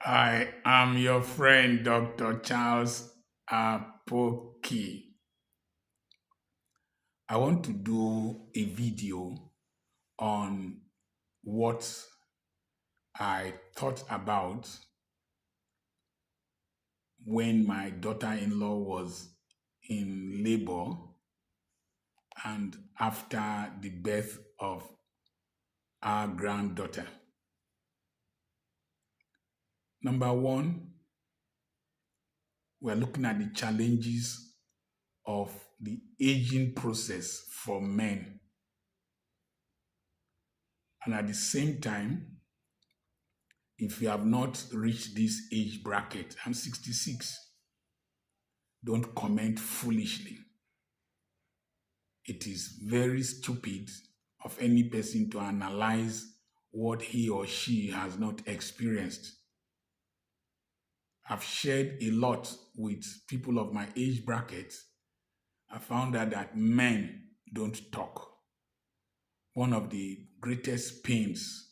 I am your friend, Dr. Charles Apoki. I want to do a video on what I thought about when my daughter in law was in labor and after the birth of our granddaughter. Number one, we're looking at the challenges of the aging process for men. And at the same time, if you have not reached this age bracket, I'm 66, don't comment foolishly. It is very stupid of any person to analyze what he or she has not experienced. I've shared a lot with people of my age bracket. I found out that men don't talk. One of the greatest pains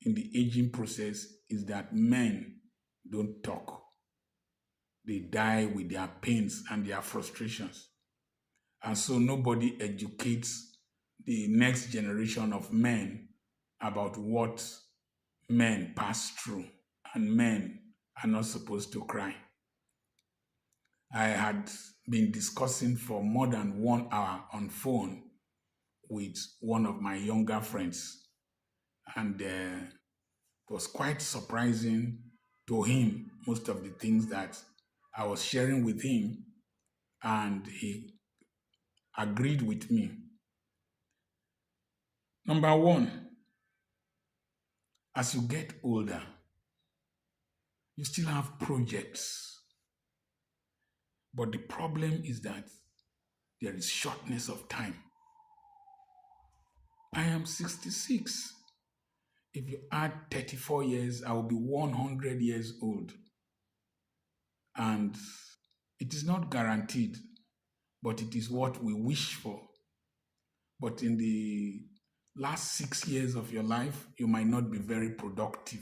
in the aging process is that men don't talk. They die with their pains and their frustrations. And so nobody educates the next generation of men about what men pass through. And men are not supposed to cry. I had been discussing for more than 1 hour on phone with one of my younger friends. And it was quite surprising to him, most of the things that I was sharing with him. And he agreed with me. Number one, as you get older, you still have projects. But the problem is that there is shortness of time. I am 66. If you add 34 years, I will be 100 years old. And it is not guaranteed, but it is what we wish for. But in the last 6 years of your life, you might not be very productive.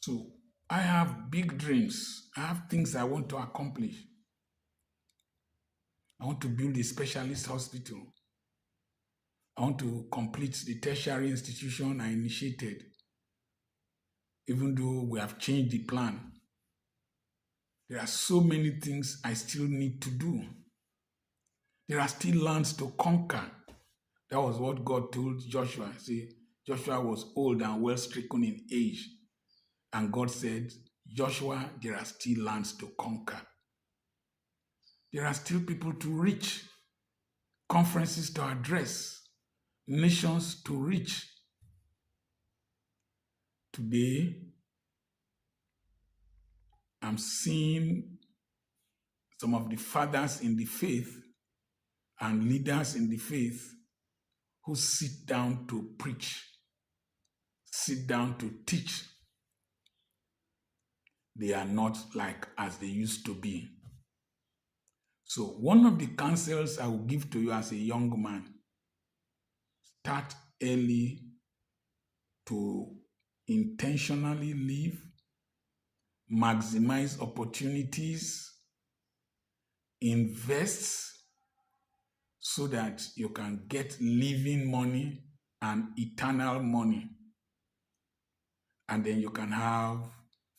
So I have big dreams. I have things I want to accomplish. I want to build a specialist hospital. I want to complete the tertiary institution I initiated, even though we have changed the plan. There are so many things I still need to do. There are still lands to conquer. That was what God told Joshua. See, Joshua was old and well stricken in age. And God said, Joshua, there are still lands to conquer. There are still people to reach, conferences to address, nations to reach. Today, I'm seeing some of the fathers in the faith and leaders in the faith who sit down to preach, sit down to teach. They are not like as they used to be. So one of the counsels I will give to you as a young man, start early to intentionally live, maximize opportunities, invest so that you can get living money and eternal money. And then you can have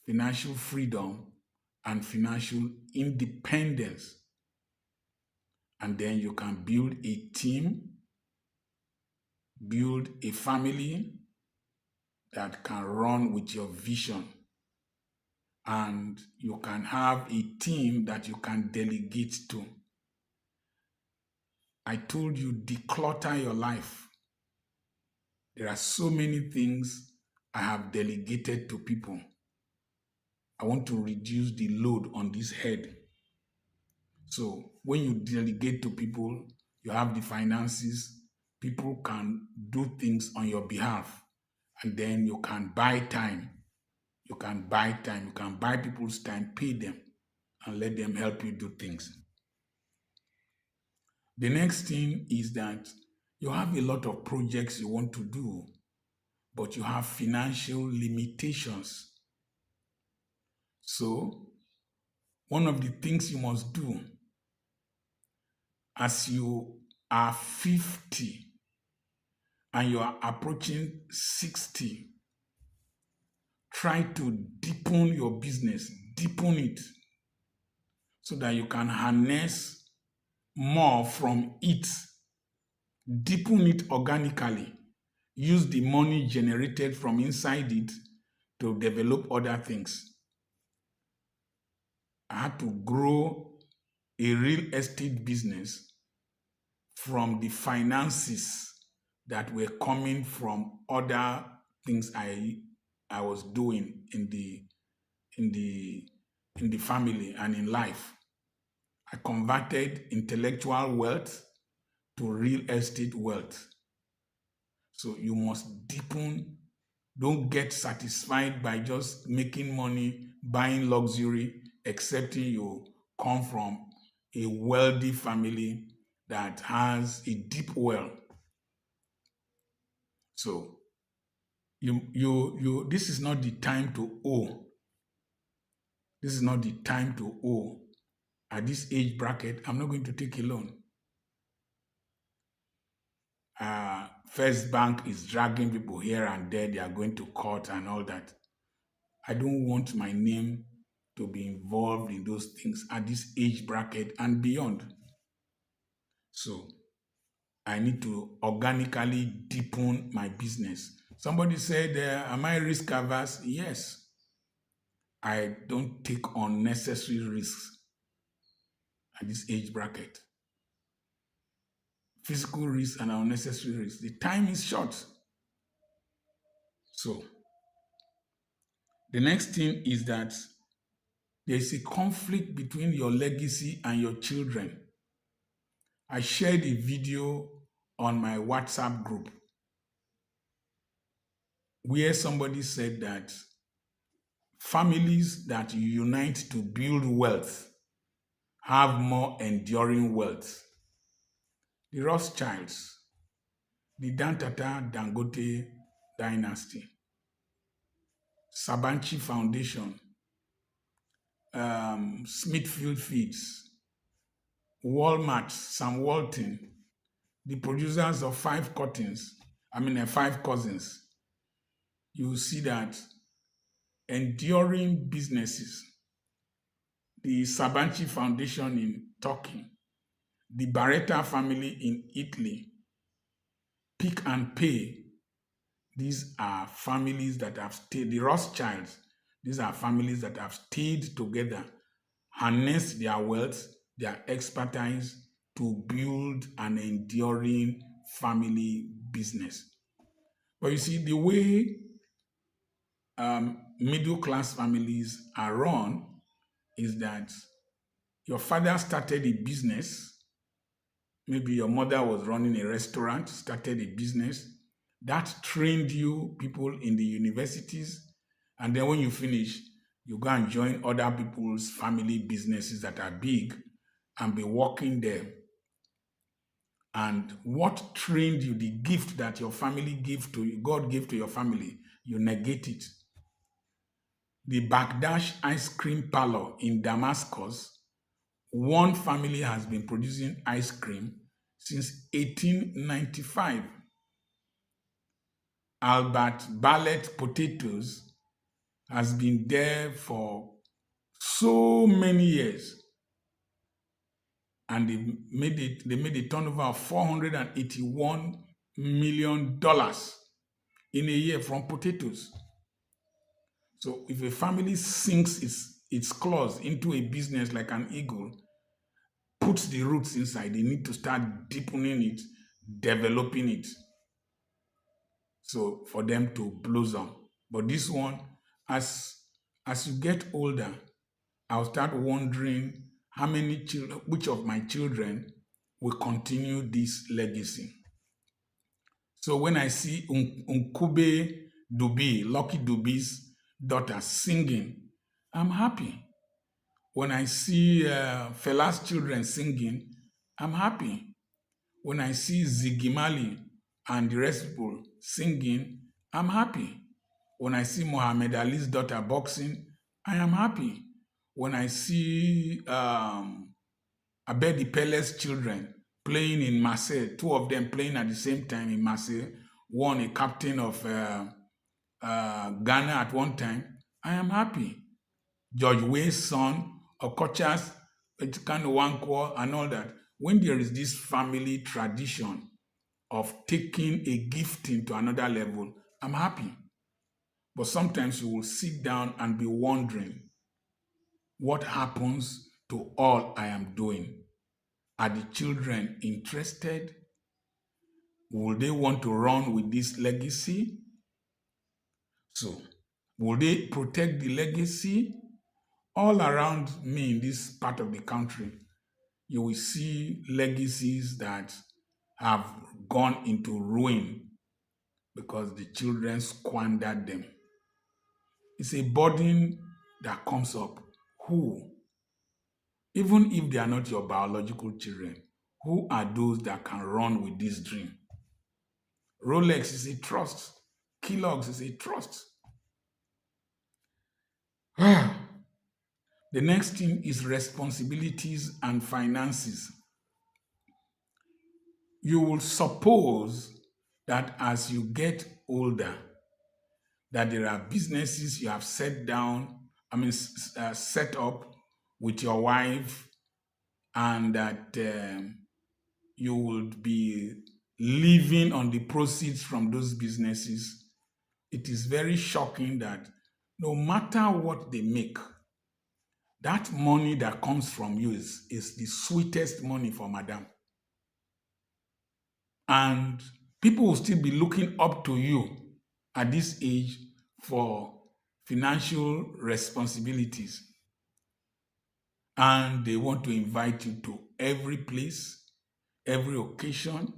financial freedom and financial independence. And then you can build a team, build a family that can run with your vision. And you can have a team that you can delegate to. I told you, declutter your life. There are so many things I have delegated to people. I want to reduce the load on this head. So when you delegate to people, you have the finances, people can do things on your behalf, and then you can buy time. You can buy time, you can buy people's time, pay them, and let them help you do things. The next thing is that you have a lot of projects you want to do, but you have financial limitations. So, one of the things you must do as you are 50 and you are approaching 60, try to deepen your business, deepen it, so that you can harness more from it, deepen it organically, use the money generated from inside it to develop other things. I had to grow a real estate business from the finances that were coming from other things I was doing in the family and in life. I converted intellectual wealth to real estate wealth. So you must deepen. Don't get satisfied by just making money, buying luxury, excepting you come from a wealthy family that has a deep well. So this is not the time to owe. This is not the time to owe. At this age bracket, I'm not going to take a loan. First Bank is dragging people here and there. They are going to court and all that. I don't want my name to be involved in those things at this age bracket and beyond. So I need to organically deepen my business. Somebody said, am I risk averse? Yes. I don't take unnecessary risks at this age bracket. Physical risks and unnecessary risks. The time is short. So the next thing is that there is a conflict between your legacy and your children. I shared a video on my WhatsApp group where somebody said that families that unite to build wealth have more enduring wealth. The Rothschilds, the Dantata Dangote dynasty, Sabanchi Foundation, Smithfield Feeds, Walmart, Sam Walton, the producers of Five Cousins, you see that enduring businesses, the Sabanchi Foundation in Turkey, the Barretta family in Italy, Pick and Pay, these are families that have stayed, the Rothschilds, these are families that have stayed together, harnessed their wealth, their expertise to build an enduring family business. But you see, the way middle-class families are run is that your father started a business, maybe your mother was running a restaurant, started a business, that trained you people in the universities, and then when you finish, you go and join other people's family businesses that are big and be working there. And what trained you, the gift that your family gave to you, God gave to your family, you negate it. The Bagdash ice cream parlor in Damascus, one family has been producing ice cream since 1895. Albert Ballet Potatoes has been there for so many years, and they made a turnover of $481 million in a year from potatoes. So if a family sinks its claws into a business like an eagle, puts the roots inside, they need to start deepening it, developing it, so for them to blossom. But this one, as you get older, I'll start wondering how many children, which of my children will continue this legacy. So when I see Nkube Dubi, Lucky Dubi's daughter, singing, I'm happy. When I see Fela's children singing, I'm happy. When I see Ziggy Marley and the rest people singing, I'm happy. When I see Muhammad Ali's daughter boxing, I am happy. When I see Abedi Pele's children playing in Marseille, two of them playing at the same time in Marseille, one a captain of Ghana at one time, I am happy. George Weah's son, Okocha's, Etikano Wankwo, and all that. When there is this family tradition of taking a gifting to another level, I'm happy. But sometimes you will sit down and be wondering what happens to all I am doing. Are the children interested? Will they want to run with this legacy? So, will they protect the legacy? All around me in this part of the country, you will see legacies that have gone into ruin because the children squandered them. It's a burden that comes up. Who, even if they are not your biological children, who are those that can run with this dream? Rolex is a trust. Kellogg's is a trust. The next thing is responsibilities and finances. You will suppose that as you get older, that there are businesses you have set up with your wife, and that you would be living on the proceeds from those businesses. It is very shocking that no matter what they make, that money that comes from you is the sweetest money for madam. And people will still be looking up to you at this age for financial responsibilities. And they want to invite you to every place, every occasion,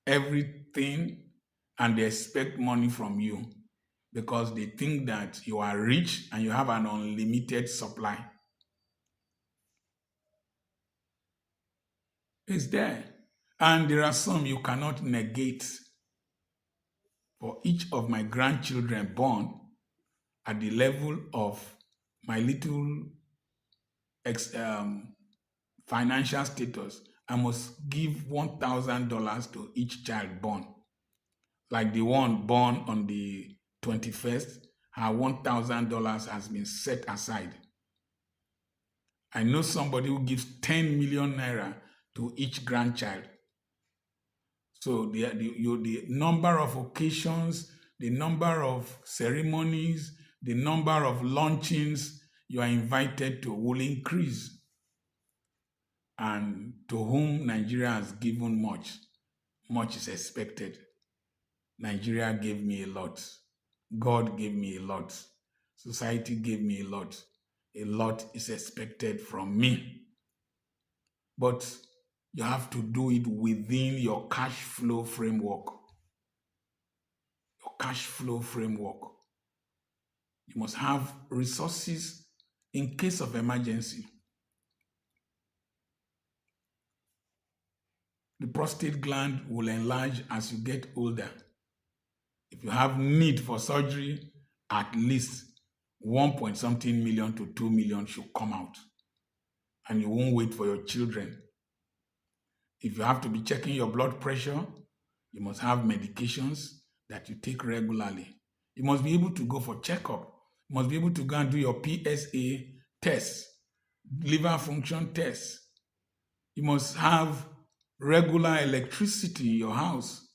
everything, and they expect money from you because they think that you are rich and you have an unlimited supply. It's there. And there are some you cannot negate. For each of my grandchildren born at the level of my little financial status, I must give $1,000 to each child born. Like the one born on the 21st, her $1,000 has been set aside. I know somebody who gives 10 million naira to each grandchild. So the number of occasions, the number of ceremonies, the number of launchings you are invited to will increase. And to whom Nigeria has given much, much is expected. Nigeria gave me a lot. God gave me a lot. Society gave me a lot. A lot is expected from me. But you have to do it within your cash flow framework. Your cash flow framework. You must have resources in case of emergency. The prostate gland will enlarge as you get older. If you have need for surgery, at least 1 point something million to 2 million should come out. And you won't wait for your children. If you have to be checking your blood pressure, you must have medications that you take regularly. You must be able to go for checkup. You must be able to go and do your PSA test, liver function test. You must have regular electricity in your house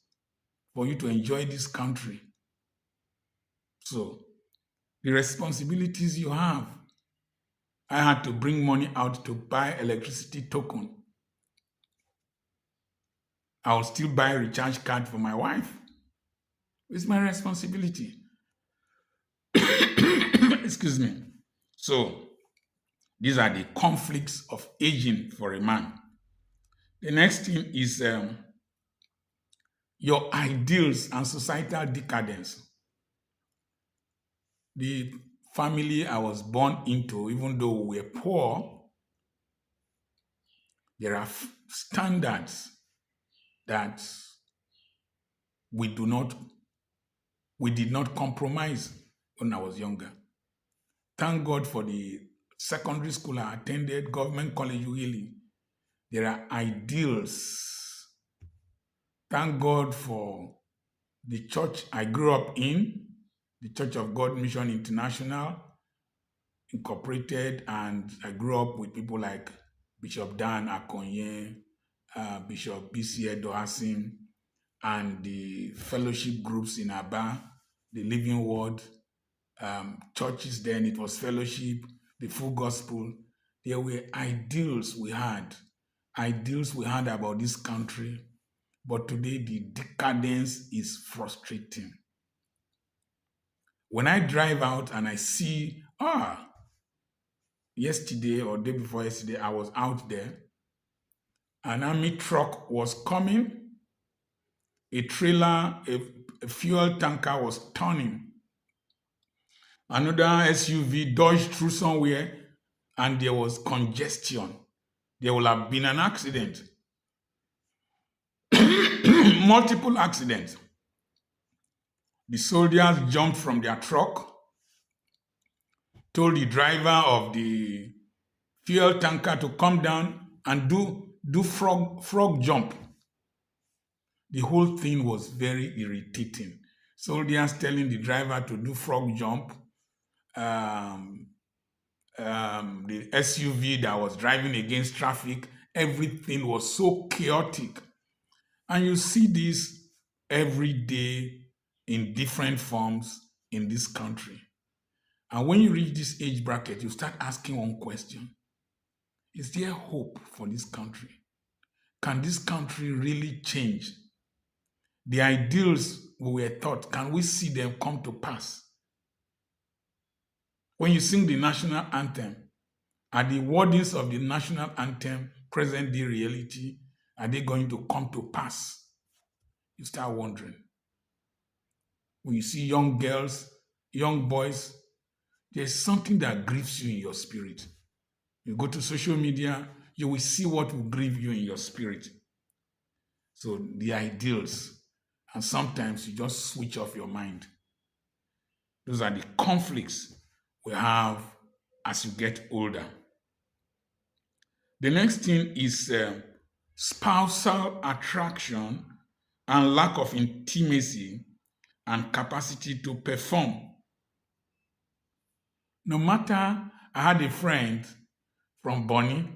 for you to enjoy this country. So, the responsibilities you have. I had to bring money out to buy electricity token. I'll still buy a recharge card for my wife. It's my responsibility. Excuse me. So, these are the conflicts of aging for a man. The next thing is your ideals and societal decadence. The family I was born into, even though we were poor, there are standards that we do not We did not compromise when I was younger. Thank God for the secondary school I attended, Government College Wheeling. There are ideals. Thank God for the church I grew up in, the Church of God Mission International, Incorporated, and I grew up with people like Bishop Dan Akonye, Bishop B.C. Edohasim, and the fellowship groups in Aba, the Living Word, churches then, it was fellowship, the full gospel. There were ideals we had about this country, but today the decadence is frustrating. When I drive out and I see, yesterday or day before yesterday, I was out there, an army truck was coming, a trailer, a fuel tanker was turning. Another SUV dodged through somewhere and there was congestion. There will have been an accident. Multiple accidents. The soldiers jumped from their truck, told the driver of the fuel tanker to come down and do frog jump. The whole thing was very irritating. Soldiers telling the driver to do frog jump. The SUV that was driving against traffic, everything was so chaotic. And you see this every day in different forms in this country. And when you reach this age bracket, you start asking one question. Is there hope for this country? Can this country really change? The ideals we were taught, can we see them come to pass? When you sing the national anthem, are the wordings of the national anthem present day reality? Are they going to come to pass? You start wondering. When you see young girls, young boys, there's something that grieves you in your spirit. You go to social media, you will see what will grieve you in your spirit. So the ideals, and sometimes you just switch off your mind. Those are the conflicts we have as you get older. The next thing is spousal attraction and lack of intimacy and capacity to perform. No matter, I had a friend from Bonny,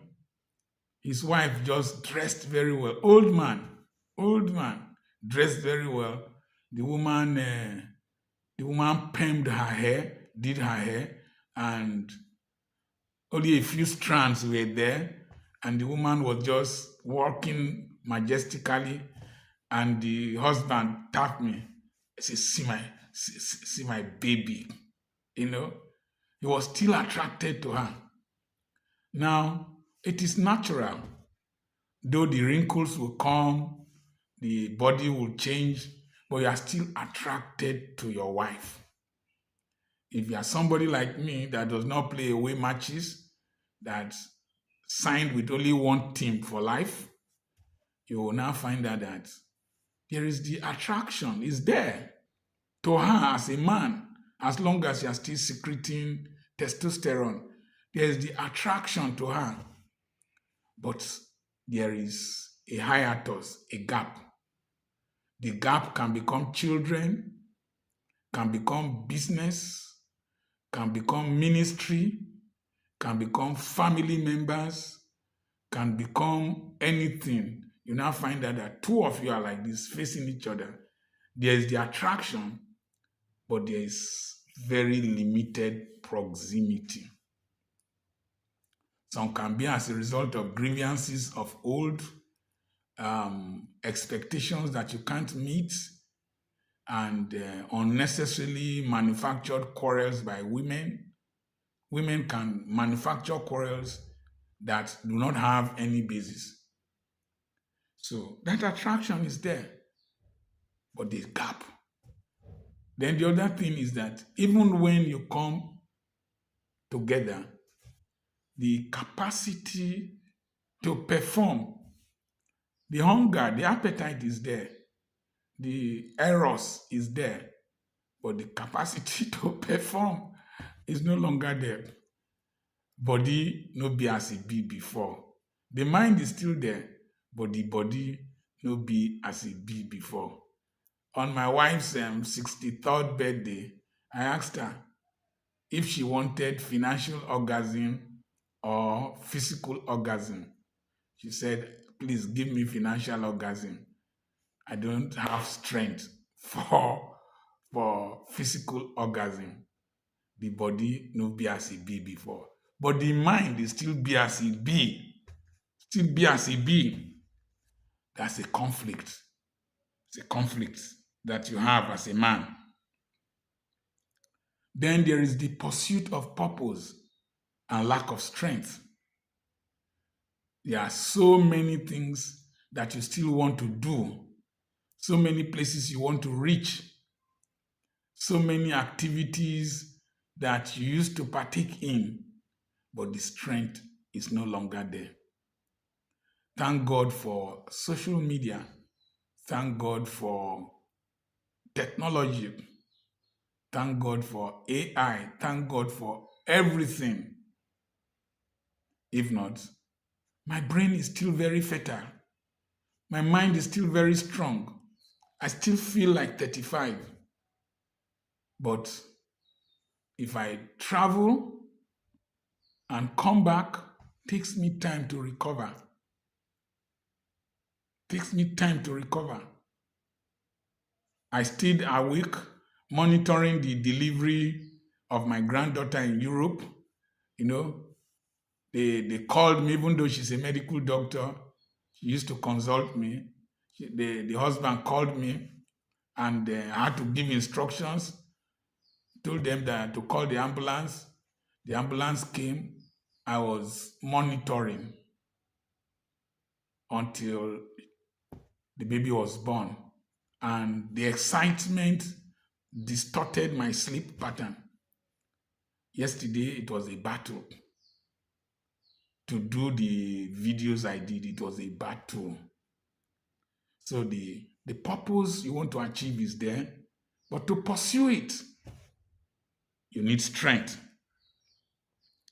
his wife just dressed very well, old man, dressed very well. The woman permed her hair, did her hair, and only a few strands were there, and the woman was just walking majestically, and the husband tapped me. He said, see my baby. He was still attracted to her. Now, it is natural, though the wrinkles will come, the body will change, but you are still attracted to your wife. If you are somebody like me that does not play away matches, that signed with only one team for life, you will now find out that there is the attraction is there to her as a man, as long as you are still secreting testosterone. There is the attraction to her. But there is a hiatus, a gap. The gap can become children, can become business, can become ministry, can become family members, can become anything. You now find out that two of you are like this, facing each other. There is the attraction, but there is very limited proximity. Some can be as a result of grievances of old, expectations that you can't meet, and unnecessarily manufactured quarrels by women. Women can manufacture quarrels that do not have any basis. So that attraction is there, but there's gap. Then the other thing is that even when you come together, the capacity to perform, the hunger, the appetite is there, the eros is there, but the capacity to perform is no longer there. Body no be as it be before. The mind is still there, but the body no be as it be before. On my wife's 63rd birthday, I asked her if she wanted financial orgasm or physical orgasm. She said, please give me financial orgasm. I don't have strength for physical orgasm. The body no be as it be before. But the mind is still be as it be. Still be as it be. That's a conflict. It's a conflict that you have as a man. Then there is the pursuit of purpose and lack of strength. There are so many things that you still want to do, so many places you want to reach, so many activities that you used to partake in, but the strength is no longer there. Thank God for social media. Thank God for technology. Thank God for AI. Thank God for everything. If not, my brain is still very fertile. My mind is still very strong. I still feel like 35. But if I travel and come back, takes me time to recover. Takes me time to recover. I stayed awake monitoring the delivery of my granddaughter in Europe. You know, they called me, even though she's a medical doctor. She used to consult me. The husband called me, and I had to give instructions, told them that to call the ambulance. The ambulance came. I was monitoring until the baby was born. And the excitement distorted my sleep pattern. Yesterday, it was a battle. To do the videos I did, it was a battle. So the purpose you want to achieve is there, but to pursue it, you need strength.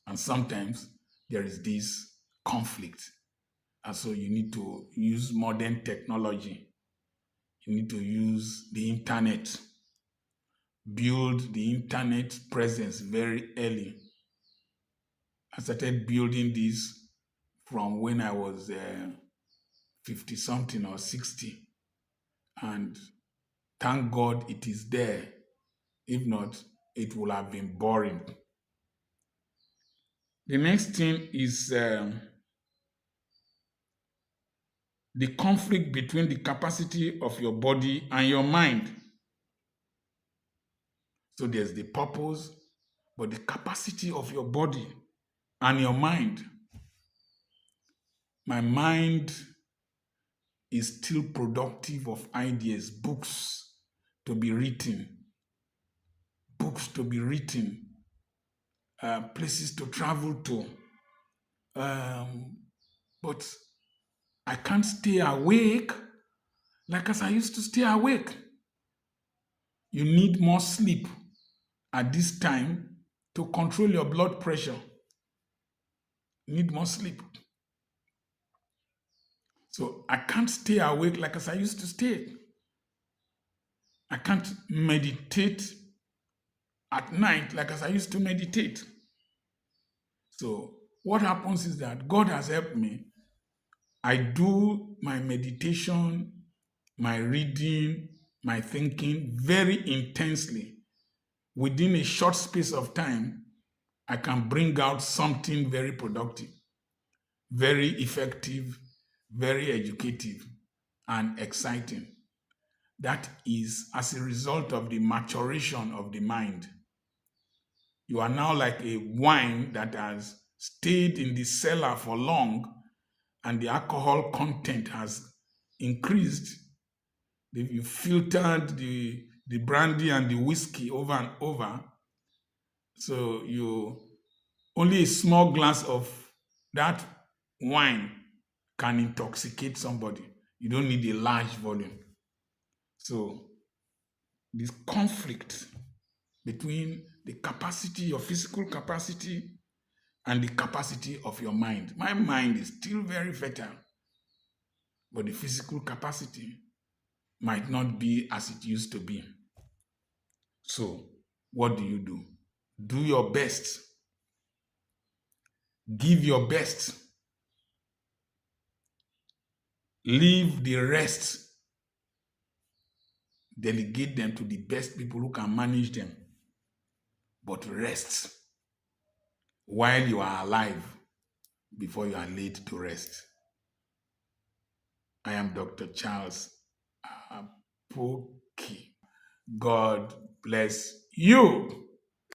And sometimes there is this conflict. And so you need to use modern technology. You need to use the internet. Build the internet presence very early. I started building this from when I was 50 something or 60. And thank God it is there. If not, it would have been boring. The next thing is the conflict between the capacity of your body and your mind. So there's the purpose, but the capacity of your body and your mind. My mind is still productive of ideas, books to be written, places to travel to. But I can't stay awake like as I used to stay awake. You need more sleep at this time to control your blood pressure. You need more sleep. So I can't stay awake like as I used to stay. I can't meditate at night like as I used to meditate. So what happens is that God has helped me. I do my meditation, my reading, my thinking very intensely. Within a short space of time, I can bring out something very productive, very effective, very educative, and exciting. That is as a result of the maturation of the mind. You are now like a wine that has stayed in the cellar for long, and the alcohol content has increased. You filtered the brandy and the whiskey over and over. So only a small glass of that wine can intoxicate somebody. You don't need a large volume. So this conflict between the capacity, your physical capacity, and the capacity of your mind. My mind is still very fertile, but the physical capacity might not be as it used to be. So, what do? Do your best. Give your best. Leave the rest. Delegate them to the best people who can manage them. But rest while you are alive before you are laid to rest. I am Dr. Charles Apoki. God bless you.